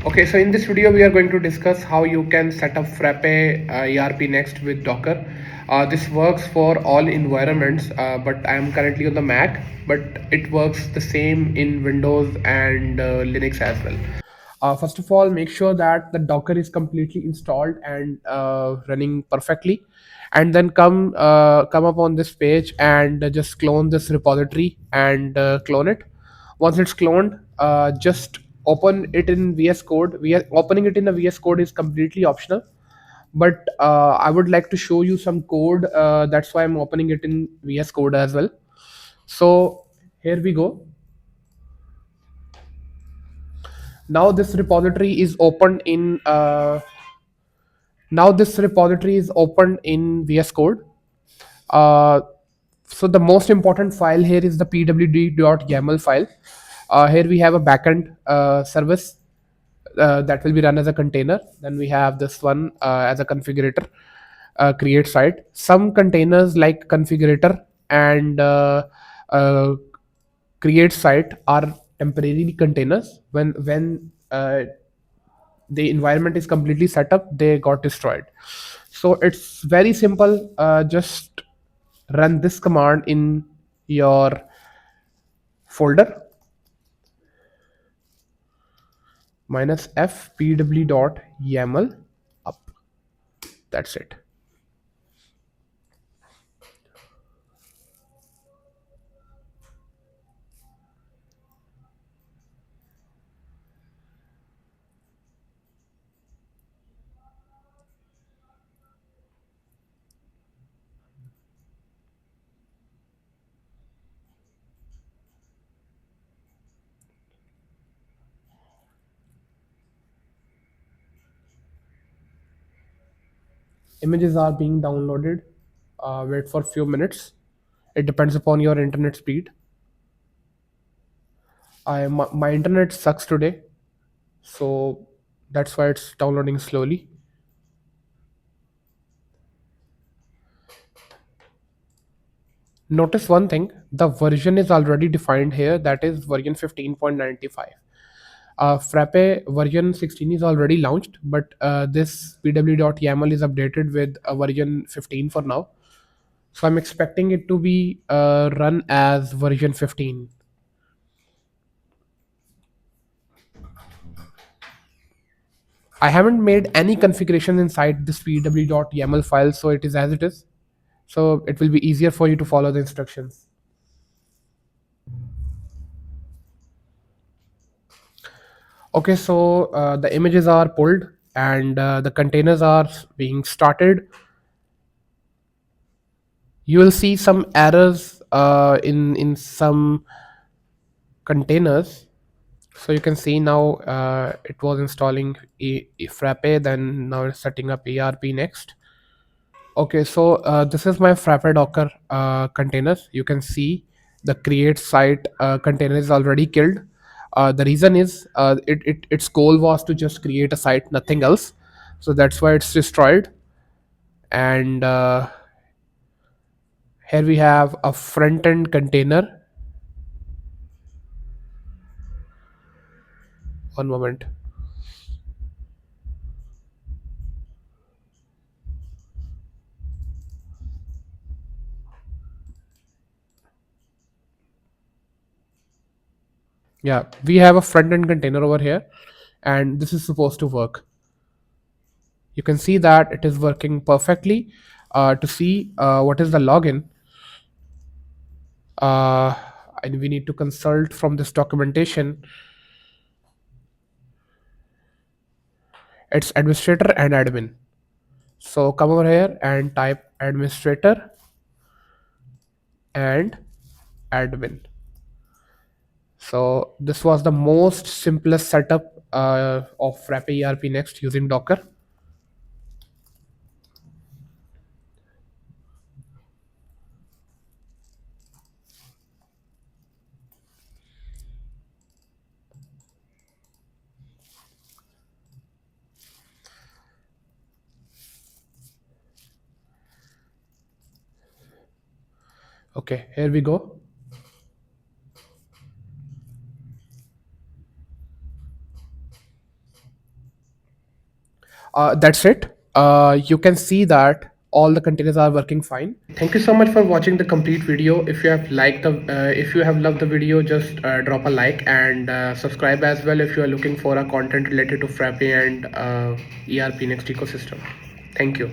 Okay, so in this video, we are going to discuss how you can set up Frappe ERPNext with Docker. This works for all environments, but I am currently on the Mac, but it works the same in Windows and Linux as well. First of all, make sure that the Docker is completely installed and running perfectly, and then come up on this page and just clone this repository and clone it. Once it's cloned, just open it in VS Code. Opening it in the VS Code is completely optional, but I would like to show you some code. That's why I'm opening it in VS Code as well. So here we go. Now this repository is opened in now this repository is opened in VS Code. Uh, so the most important file here is the pwd.yaml file. Here we have a backend service that will be run as a container. Then we have this one as a configurator, create site. Some containers like configurator and uh, create site are temporary containers. When the environment is completely set up, they got destroyed. So it's very simple. Just run this command in your folder, -f pw.yaml up. That's it. Images are being downloaded. Wait for a few minutes. It depends upon your internet speed. My internet sucks today, so that's why it's downloading slowly. Notice one thing: the version is already defined here. That is version 15.95. Frappe version 16 is already launched, but this pw.yaml is updated with a version 15 for now. So I'm expecting it to be run as version 15. I haven't made any configuration inside this pw.yaml file, so it is as it is. So it will be easier for you to follow the instructions. Okay, so the images are pulled and the containers are being started. You will see some errors in some containers. So you can see now it was installing Frappe, then now it's setting up ERPNext. Okay, so this is my Frappe Docker containers. You can see the create site container is already killed. The reason is its goal was to just create a site, nothing else. So that's why it's destroyed. And here we have a front end container. One moment. Yeah, we have a front end container over here, and this is supposed to work. You can see that it is working perfectly. To see what is the login, uh, and we need to consult from this documentation. It's administrator and admin. So come over here and type administrator and admin. So this was the most simplest setup of Frappe ERPNext using Docker. Okay, here we go. That's it. You can see that all the containers are working fine. Thank you so much for watching the complete video. If you have liked the if you have loved the video, just drop a like and subscribe as well if you are looking for a content related to Frappe and ERP Next ecosystem. Thank you.